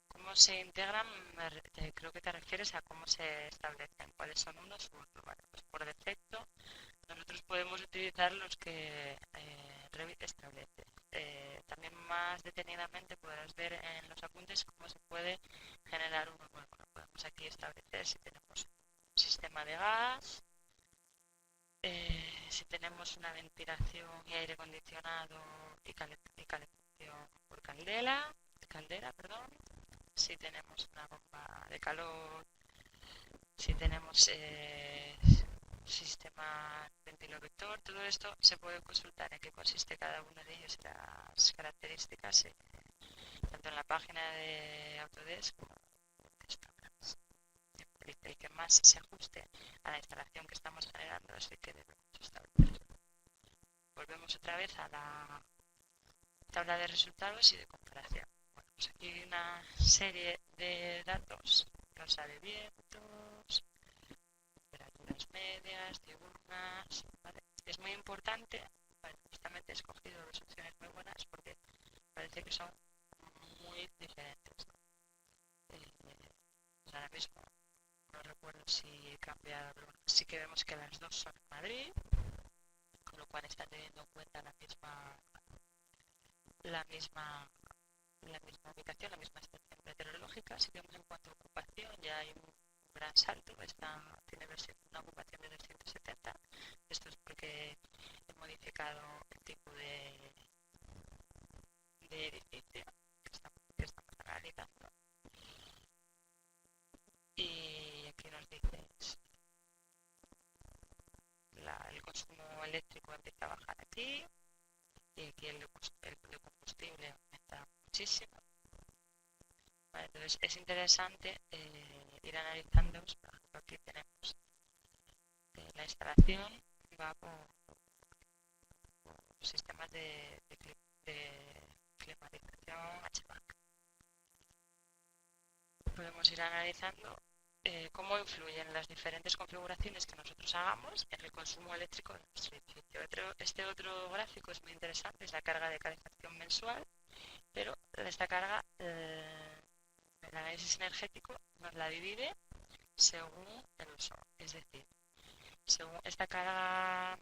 ¿Cómo se integran? Creo que te refieres a cómo se establecen, cuáles son unos u otros. Vale, pues por defecto nosotros podemos utilizar los que Revit establece. También más detenidamente podrás ver en los apuntes cómo se puede generar uno nuevo. Podemos aquí establecer si tenemos un sistema de gas, si tenemos una ventilación y aire acondicionado y calefacción por caldera, perdón, si tenemos una bomba de calor, si tenemos sistema ventilovector, todo esto se puede consultar en qué consiste cada uno de ellos y las características tanto en la página de Autodesk como en Instagrams. El que más se ajuste a la instalación que estamos generando es el que debemos establecer. Volvemos otra vez a la tabla de resultados y de comparación. Bueno, pues aquí hay una serie de datos: tasa de vientos, temperaturas medias, diurnas, ¿vale? Es muy importante, bueno, justamente he escogido dos opciones muy buenas porque parece que son muy diferentes. Ahora mismo no recuerdo si he cambiado, pero bueno, sí que vemos que las dos son en Madrid, con lo cual está teniendo en cuenta la misma, la misma ubicación, la misma estación meteorológica. Si vemos en cuanto a ocupación, ya hay un gran salto, tiene una ocupación de 270. Esto es porque he modificado el tipo de edificio que estamos analizando. Y aquí nos dice el consumo eléctrico empieza a bajar aquí, y aquí el de combustible aumenta muchísimo. Vale, entonces es interesante ir analizando. Por ejemplo, aquí tenemos la instalación va por sistemas de climatización HVAC. Podemos ir analizando cómo influyen las diferentes configuraciones que nosotros hagamos en el consumo eléctrico de nuestro edificio. Este otro gráfico es muy interesante, es la carga de calefacción mensual, pero esta carga, el análisis energético nos la divide según el uso. Es decir, según esta carga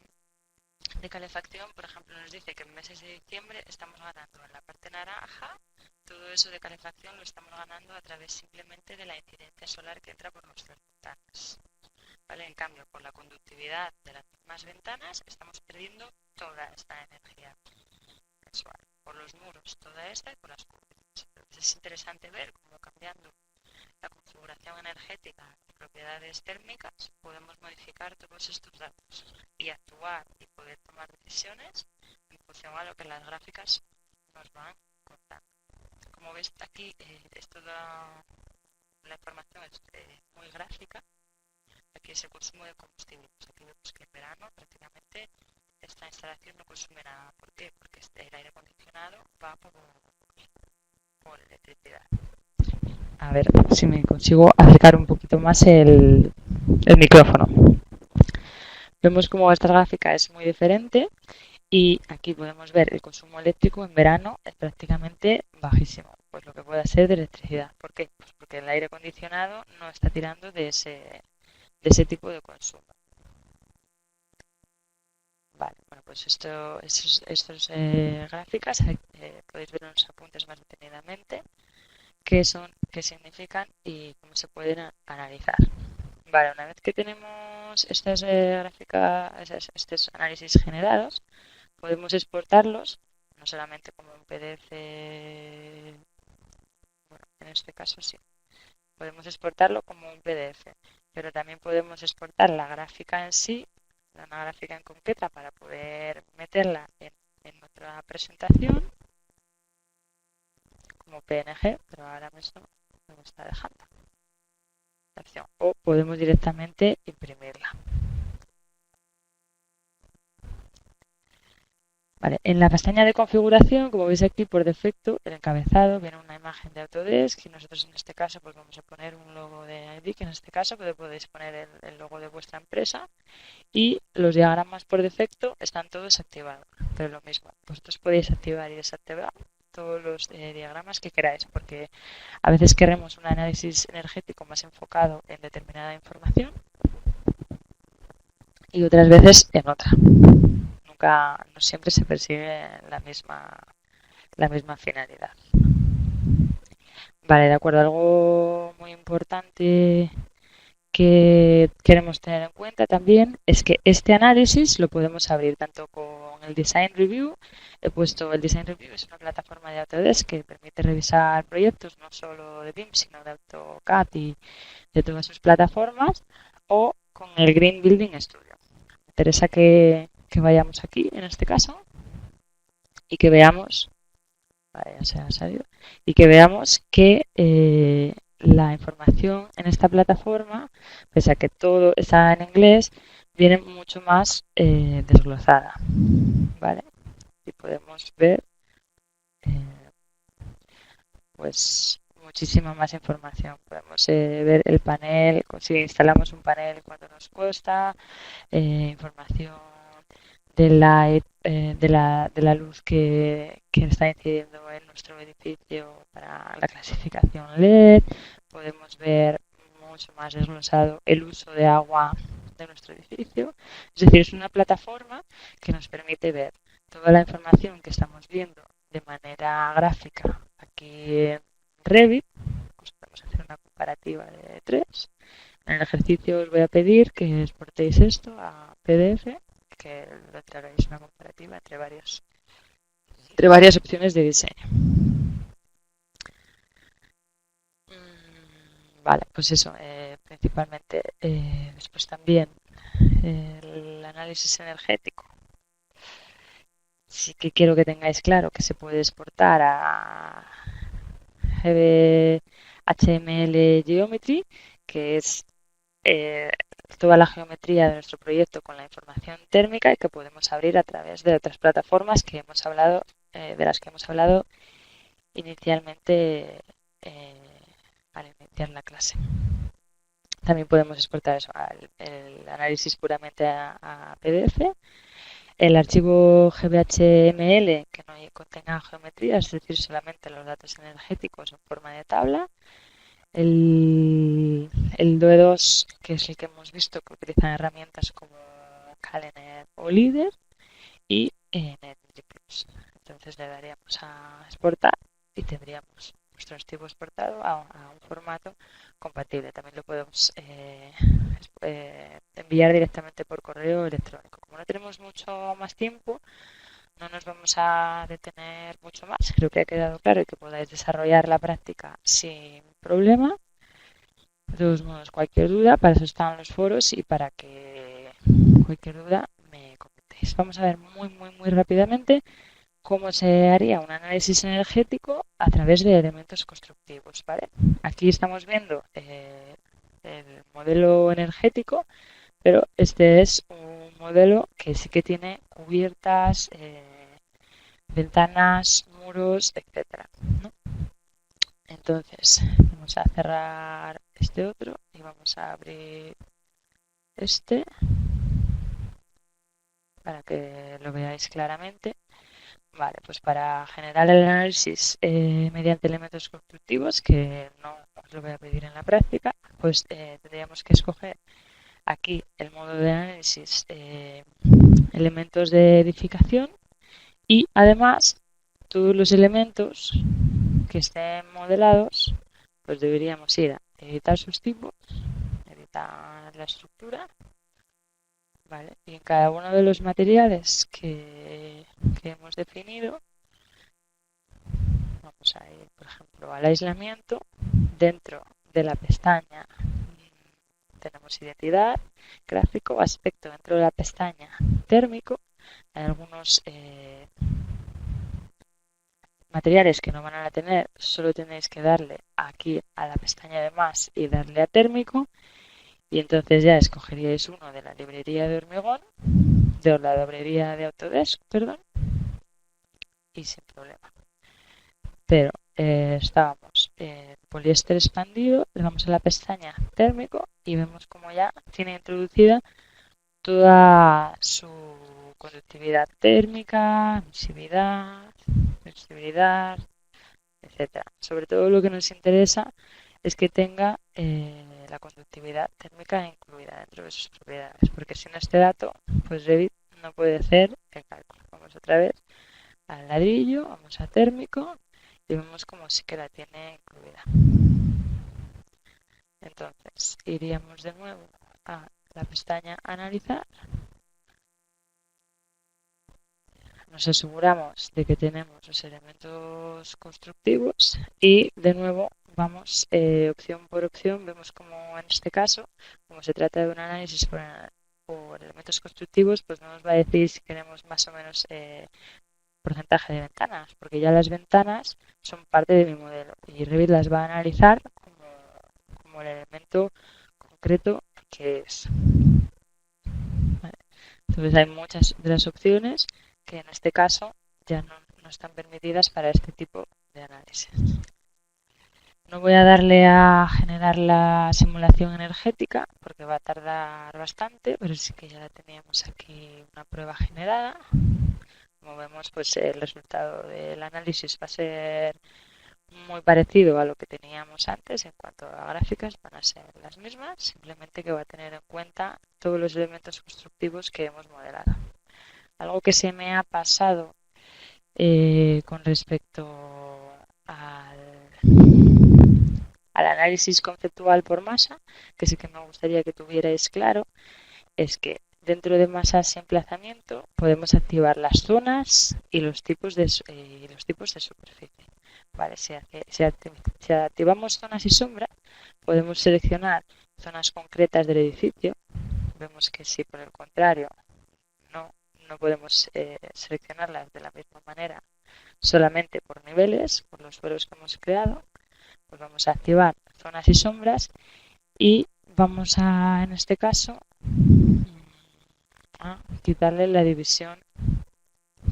de calefacción, por ejemplo, nos dice que en meses de diciembre estamos ganando en la parte naranja. Todo eso de calefacción lo estamos ganando a través simplemente de la incidencia solar que entra por nuestras ventanas. ¿Vale? En cambio, por la conductividad de las mismas ventanas estamos perdiendo toda esta energía mensual. Por los muros, toda esta, y por las cubiertas. Entonces es interesante ver cómo, cambiando la configuración energética y propiedades térmicas, podemos modificar todos estos datos y actuar y poder tomar decisiones en función a lo que las gráficas nos van contando. Como ves aquí, es toda la información es muy gráfica. Aquí es el consumo de combustible. Pues aquí vemos que en verano prácticamente esta instalación no consume nada. ¿Por qué? Porque el aire acondicionado va por electricidad. A ver si me consigo acercar un poquito más el micrófono. Vemos como esta gráfica es muy diferente y aquí podemos ver el consumo eléctrico en verano es prácticamente bajísimo, pues lo que puede ser de electricidad. ¿Por qué? Pues porque el aire acondicionado no está tirando de ese tipo de consumo. Vale, bueno, pues estos gráficas podéis ver unos apuntes más detenidamente qué significan y cómo se pueden analizar. Vale, una vez que tenemos estas gráficas, estos análisis generados, podemos exportarlos, no solamente como un PDF, bueno, en este caso sí, podemos exportarlo como un PDF, pero también podemos exportar la gráfica en sí, una gráfica en concreta, para poder meterla en nuestra presentación como PNG, pero ahora mismo no me está dejando la opción. O podemos directamente imprimirla. Vale, en la pestaña de configuración, como veis aquí por defecto, el encabezado viene una imagen de Autodesk y nosotros en este caso pues vamos a poner un logo de ID, que en este caso podéis poner el logo de vuestra empresa, y los diagramas por defecto están todos activados. Pero lo mismo, vosotros podéis activar y desactivar todos los diagramas que queráis, porque a veces queremos un análisis energético más enfocado en determinada información y otras veces en otra. No siempre se persigue la misma finalidad. Vale, de acuerdo. Algo muy importante que queremos tener en cuenta también es que este análisis lo podemos abrir tanto con el Design Review. He puesto el Design Review, es una plataforma de Autodesk que permite revisar proyectos no solo de BIM, sino de AutoCAD y de todas sus plataformas, o con el Green Building Studio. Me interesa que vayamos aquí, en este caso, y que veamos Vale, ya se ha salido. Y que veamos que la información en esta plataforma, pese a que todo está en inglés, viene mucho más desglosada. ¿Vale? Y podemos ver eh, pues muchísima más información. Podemos ver el panel, si instalamos un panel, cuánto nos cuesta, información de la luz que está incidiendo en nuestro edificio para la clasificación LED. Podemos ver mucho más desglosado el uso de agua de nuestro edificio. Es decir, es una plataforma que nos permite ver toda la información que estamos viendo de manera gráfica aquí en Revit. Pues podemos hacer una comparativa de tres. En el ejercicio os voy a pedir que exportéis esto a PDF, que lo tragáis una comparativa entre varias opciones de diseño. Vale, pues eso, principalmente. Después también el análisis energético. Sí que quiero que tengáis claro que se puede exportar a HTML Geometry, que es eh, toda la geometría de nuestro proyecto con la información térmica y que podemos abrir a través de otras plataformas que hemos hablado, de las que hemos hablado inicialmente al iniciar la clase. También podemos exportar eso, el análisis puramente a PDF. El archivo GBHML que no contenga geometría, es decir, solamente los datos energéticos en forma de tabla. El DOE2, que es el que hemos visto que utilizan herramientas como Calener o Líder, y Energy Plus. Entonces le daríamos a exportar y tendríamos nuestro archivo exportado a un formato compatible. También lo podemos enviar directamente por correo electrónico. Como no tenemos mucho más tiempo, no nos vamos a detener mucho más. Creo que ha quedado claro y que podáis desarrollar la práctica sin problema. De todos modos, cualquier duda, para eso están los foros y para que cualquier duda me comentéis. Vamos a ver muy rápidamente cómo se haría un análisis energético a través de elementos constructivos, ¿vale? Aquí estamos viendo el modelo energético, pero este es un modelo que sí que tiene cubiertas, ventanas, muros, etcétera, ¿no? Entonces, vamos a cerrar este otro y vamos a abrir este para que lo veáis claramente. Vale, pues para generar el análisis mediante elementos constructivos, que no os lo voy a pedir en la práctica, pues tendríamos que escoger aquí el modo de análisis elementos de edificación y además todos los elementos que estén modelados, pues deberíamos ir a editar sus tipos, editar la estructura, ¿vale? Y en cada uno de los materiales que hemos definido, vamos a ir, por ejemplo, al aislamiento. Dentro de la pestaña tenemos identidad, gráfico, aspecto. Dentro de la pestaña térmico hay algunos materiales que no van a tener, solo tenéis que darle aquí a la pestaña de más y darle a térmico y entonces ya escogeríais uno de la librería de hormigón, de la librería de Autodesk, perdón, y sin problema. Pero estábamos en poliéster expandido, le vamos a la pestaña térmico y vemos como ya tiene introducida toda su conductividad térmica, emisividad, flexibilidad, etcétera. Sobre todo lo que nos interesa es que tenga la conductividad térmica incluida dentro de sus propiedades, porque sin este dato, pues Revit no puede hacer el cálculo. Vamos otra vez al ladrillo, vamos a térmico y vemos como sí que la tiene incluida. Entonces, iríamos de nuevo a la pestaña Analizar. Nos aseguramos de que tenemos los elementos constructivos y de nuevo vamos opción por opción. Vemos como en este caso, como se trata de un análisis por elementos constructivos, pues no nos va a decir si queremos más o menos porcentaje de ventanas, porque ya las ventanas son parte de mi modelo y Revit las va a analizar como el elemento concreto que es. ¿Vale? Entonces hay muchas de las opciones que en este caso ya no están permitidas para este tipo de análisis. No voy a darle a generar la simulación energética porque va a tardar bastante, pero sí que ya la teníamos aquí una prueba generada. Como vemos, pues el resultado del análisis va a ser muy parecido a lo que teníamos antes en cuanto a gráficas, van a ser las mismas, simplemente que va a tener en cuenta todos los elementos constructivos que hemos modelado. Algo que se me ha pasado con respecto al análisis conceptual por masa, que sí que me gustaría que tuvierais claro, es que dentro de masas y emplazamiento podemos activar las zonas y los tipos de superficie. Vale, si activamos zonas y sombra, podemos seleccionar zonas concretas del edificio. Vemos que si por el contrario no, no podemos seleccionarlas de la misma manera, solamente por niveles, por los suelos que hemos creado, pues vamos a activar zonas y sombras y vamos a, en este caso, a quitarle la división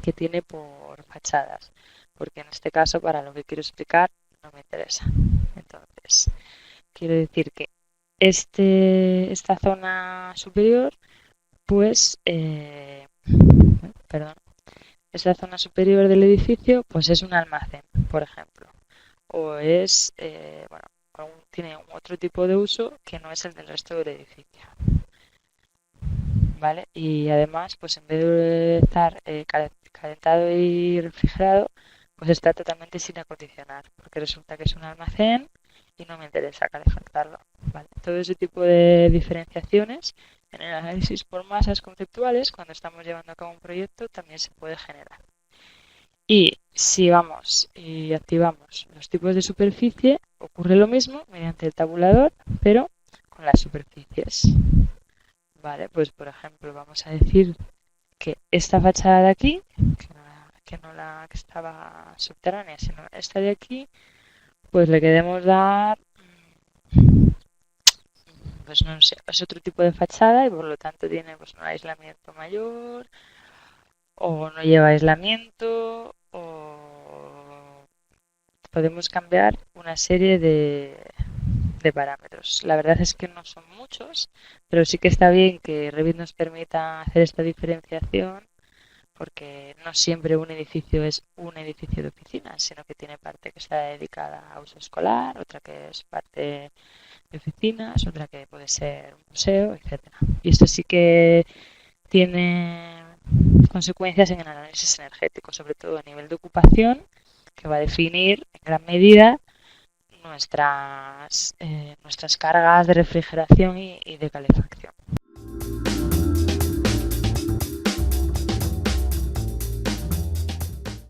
que tiene por fachadas, porque en este caso para lo que quiero explicar no me interesa. Entonces, quiero decir que esta zona superior, pues, perdón, esta zona superior del edificio, pues es un almacén, por ejemplo, o es, bueno, tiene otro tipo de uso que no es el del resto del edificio. ¿Vale? Y además, pues en vez de estar calentado y refrigerado, pues está totalmente sin acondicionar, porque resulta que es un almacén y no me interesa calefactarlo. ¿Vale? Todo ese tipo de diferenciaciones en el análisis por masas conceptuales, cuando estamos llevando a cabo un proyecto, también se puede generar. Y si vamos y activamos los tipos de superficie, ocurre lo mismo mediante el tabulador, pero con las superficies. Vale, pues por ejemplo, vamos a decir que esta fachada de aquí, que estaba subterránea, sino esta de aquí, pues le queremos dar, pues no sé, es otro tipo de fachada y por lo tanto tiene pues un aislamiento mayor, o no lleva aislamiento, o podemos cambiar una serie de parámetros. La verdad es que no son muchos, pero sí que está bien que Revit nos permita hacer esta diferenciación porque no siempre un edificio es un edificio de oficinas, sino que tiene parte que está dedicada a uso escolar, otra que es parte de oficinas, otra que puede ser un museo, etcétera. Y esto sí que tiene consecuencias en el análisis energético, sobre todo a nivel de ocupación, que va a definir en gran medida nuestras cargas de refrigeración y de calefacción.